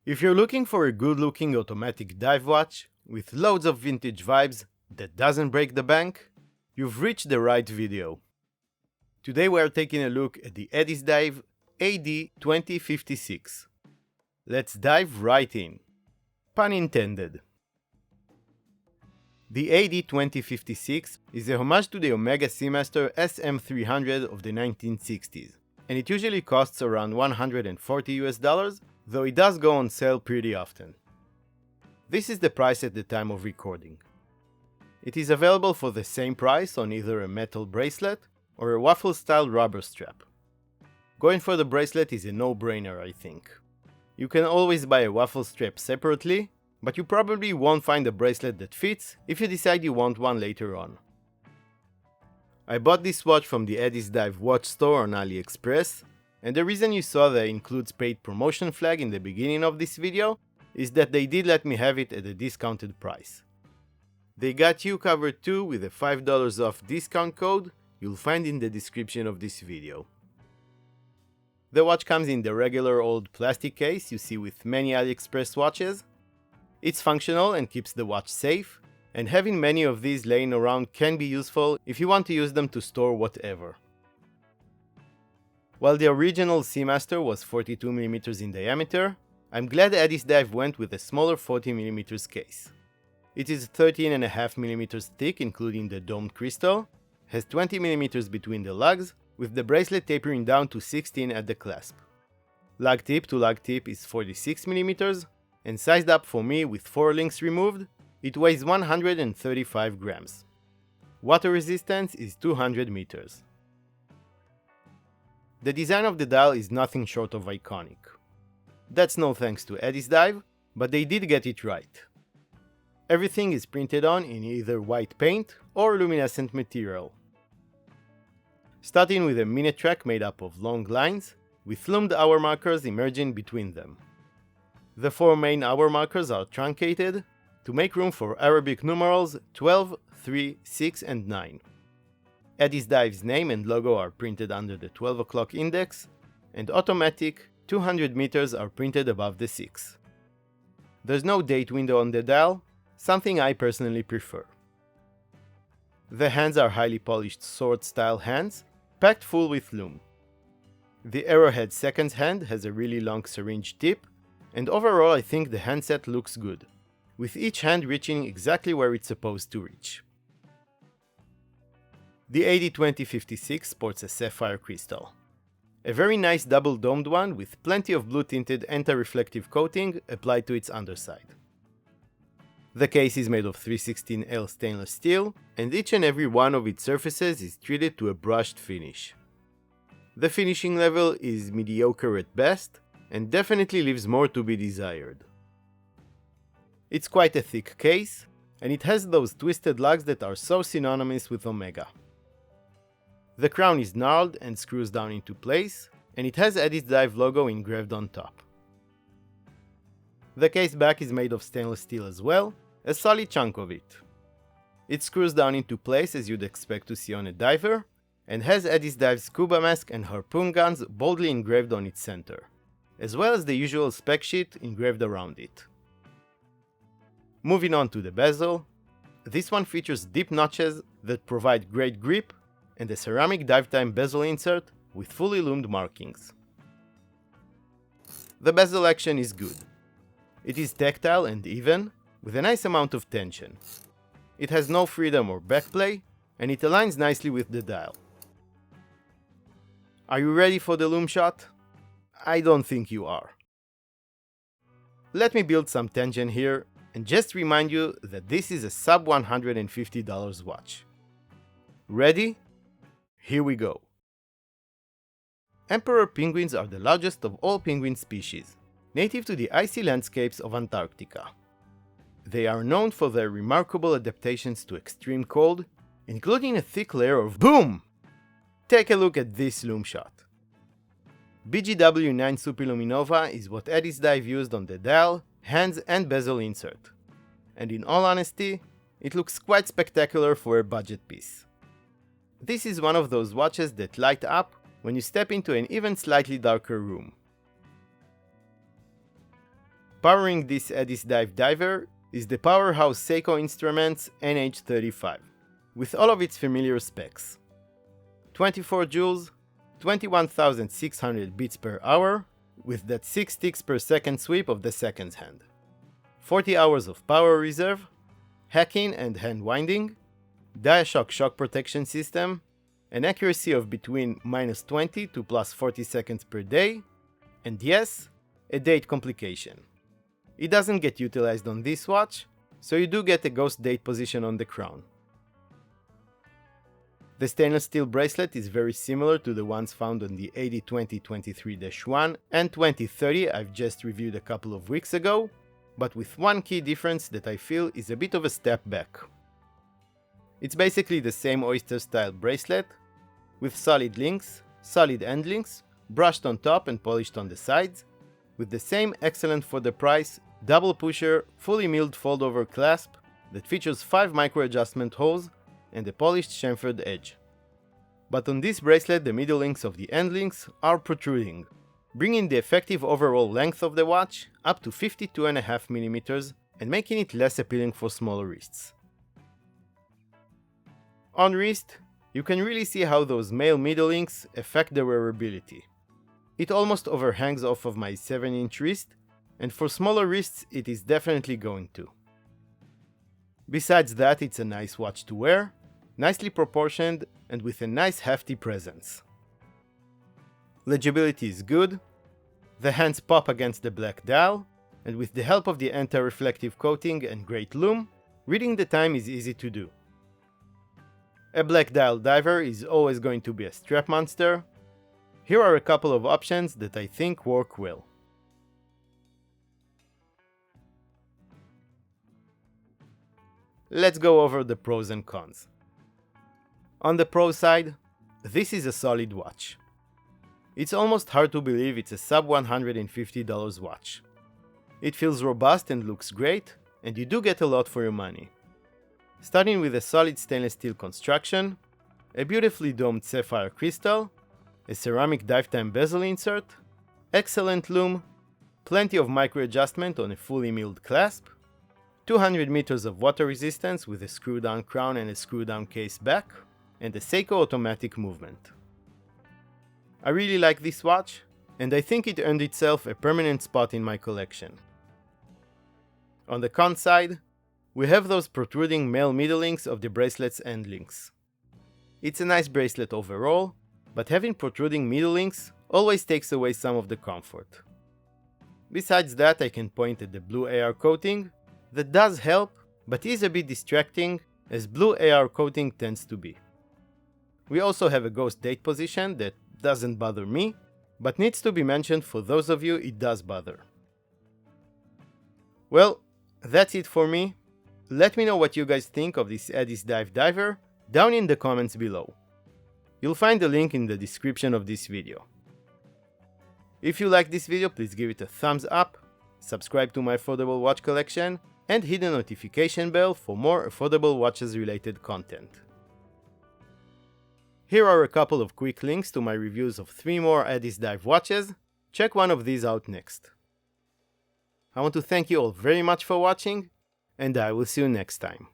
If you're looking for a good-looking automatic dive watch with loads of vintage vibes that doesn't break the bank, you've reached the right video. Today we are taking a look at the Addiesdive AD2056. Let's dive right in. Pun intended. The AD2056 is a homage to the Omega Seamaster SM300 of the 1960s, and it usually costs around $140, though it does go on sale pretty often. This is the price at the time of recording. It is available for the same price on either a metal bracelet or a waffle-style rubber strap. Going for the bracelet is a no-brainer, I think. You can always buy a waffle strap separately, but you probably won't find a bracelet that fits if you decide you want one later on. I bought this watch from the Addiesdive watch store on AliExpress, and the reason you saw the includes paid promotion flag in the beginning of this video is that they did let me have it at a discounted price. They got you covered too with a $5 off discount code you'll find in the description of this video. The watch comes in the regular old plastic case you see with many AliExpress watches. It's functional and keeps the watch safe, and having many of these laying around can be useful if you want to use them to store whatever. While the original Seamaster was 42mm in diameter, I'm glad Addiesdive went with a smaller 40mm case. It is 13.5mm thick including the domed crystal, has 20mm between the lugs, with the bracelet tapering down to 16 at the clasp. Lug tip to lug tip is 46mm, and sized up for me with 4 links removed, it weighs 135 grams. Water resistance is 200 meters. The design of the dial is nothing short of iconic. That's no thanks to Addiesdive, but they did get it right. Everything is printed on in either white paint or luminescent material. Starting with a minute track made up of long lines, with loomed hour markers emerging between them. The 4 main hour markers are truncated to make room for Arabic numerals 12, 3, 6 and 9. Addiesdive's name and logo are printed under the 12 o'clock index, and automatic 200 meters are printed above the 6. There's no date window on the dial, something I personally prefer. The hands are highly polished sword-style hands, packed full with lume. The Arrowhead seconds hand has a really long syringe tip, and overall I think the handset looks good, with each hand reaching exactly where it's supposed to reach. The AD2056 sports a sapphire crystal. A very nice double-domed one with plenty of blue-tinted anti-reflective coating applied to its underside. The case is made of 316L stainless steel, and each and every one of its surfaces is treated to a brushed finish. The finishing level is mediocre at best, and definitely leaves more to be desired. It's quite a thick case, and it has those twisted lugs that are so synonymous with Omega. The crown is gnarled and screws down into place, and it has Addiesdive logo engraved on top. The case back is made of stainless steel as well, a solid chunk of it. It screws down into place as you'd expect to see on a diver, and has Addiesdive's scuba mask and harpoon guns boldly engraved on its center, as well as the usual spec sheet engraved around it. Moving on to the bezel, this one features deep notches that provide great grip and a ceramic dive time bezel insert with fully loomed markings. The bezel action is good. It is tactile and even, with a nice amount of tension. It has no freedom or backplay, and it aligns nicely with the dial. Are you ready for the loom shot? I don't think you are. Let me build some tension here and just remind you that this is a sub $150 watch. Ready? Here we go. Emperor penguins are the largest of all penguin species, native to the icy landscapes of Antarctica. They are known for their remarkable adaptations to extreme cold, including a thick layer of boom! Take a look at this loom shot. BGW9 Superluminova is what Addiesdive used on the dial, hands and bezel insert. And in all honesty, it looks quite spectacular for a budget piece. This is one of those watches that light up when you step into an even slightly darker room. powering this Addiesdive diver is the powerhouse Seiko Instruments NH35, with all of its familiar specs. 24 joules, 21,600 beats per hour, with that 6 ticks per second sweep of the second hand. 40 hours of power reserve, hacking and hand winding, Diashock shock protection system, an accuracy of between -20 to +40 seconds per day, and yes, a date complication. It doesn't get utilized on this watch, so you do get a ghost date position on the crown. The stainless steel bracelet is very similar to the ones found on the AD2023-1 and 2030 I've just reviewed a couple of weeks ago, but with one key difference that I feel is a bit of a step back. It's basically the same oyster-style bracelet, with solid links, solid end links, brushed on top and polished on the sides, with the same excellent for the price, double pusher, fully milled fold-over clasp that features 5 micro-adjustment holes and a polished chamfered edge. But on this bracelet the middle links of the end links are protruding, bringing the effective overall length of the watch up to 52.5 mm and making it less appealing for smaller wrists. On wrist, you can really see how those male middle links affect the wearability. It almost overhangs off of my 7-inch wrist, and for smaller wrists it is definitely going to. Besides that, it's a nice watch to wear, nicely proportioned and with a nice hefty presence. Legibility is good, the hands pop against the black dial, and with the help of the anti-reflective coating and great lume, reading the time is easy to do. A black dial diver is always going to be a strap monster. Here are a couple of options that I think work well. Let's go over the pros and cons. On the pro side, this is a solid watch. It's almost hard to believe it's a sub $150 watch. It feels robust and looks great, and you do get a lot for your money. Starting with a solid stainless steel construction, a beautifully domed sapphire crystal, a ceramic dive-time bezel insert, excellent lume, plenty of micro-adjustment on a fully milled clasp, 200 meters of water resistance with a screw-down crown and a screw-down case back, and a Seiko automatic movement. I really like this watch, and I think it earned itself a permanent spot in my collection. On the con side, we have those protruding male middle links of the bracelet's end links. It's a nice bracelet overall, but having protruding middle links always takes away some of the comfort. Besides that, I can point at the blue AR coating that does help, but is a bit distracting, as blue AR coating tends to be. We also have a ghost date position that doesn't bother me, but needs to be mentioned for those of you it does bother. Well, that's it for me. Let me know what you guys think of this Addiesdive diver down in the comments below. You'll find the link in the description of this video. If you like this video, please give it a thumbs up, subscribe to my affordable watch collection, and hit the notification bell for more affordable watches related content. Here are a couple of quick links to my reviews of 3 more Addiesdive watches. Check one of these out next. I want to thank you all very much for watching, and I will see you next time.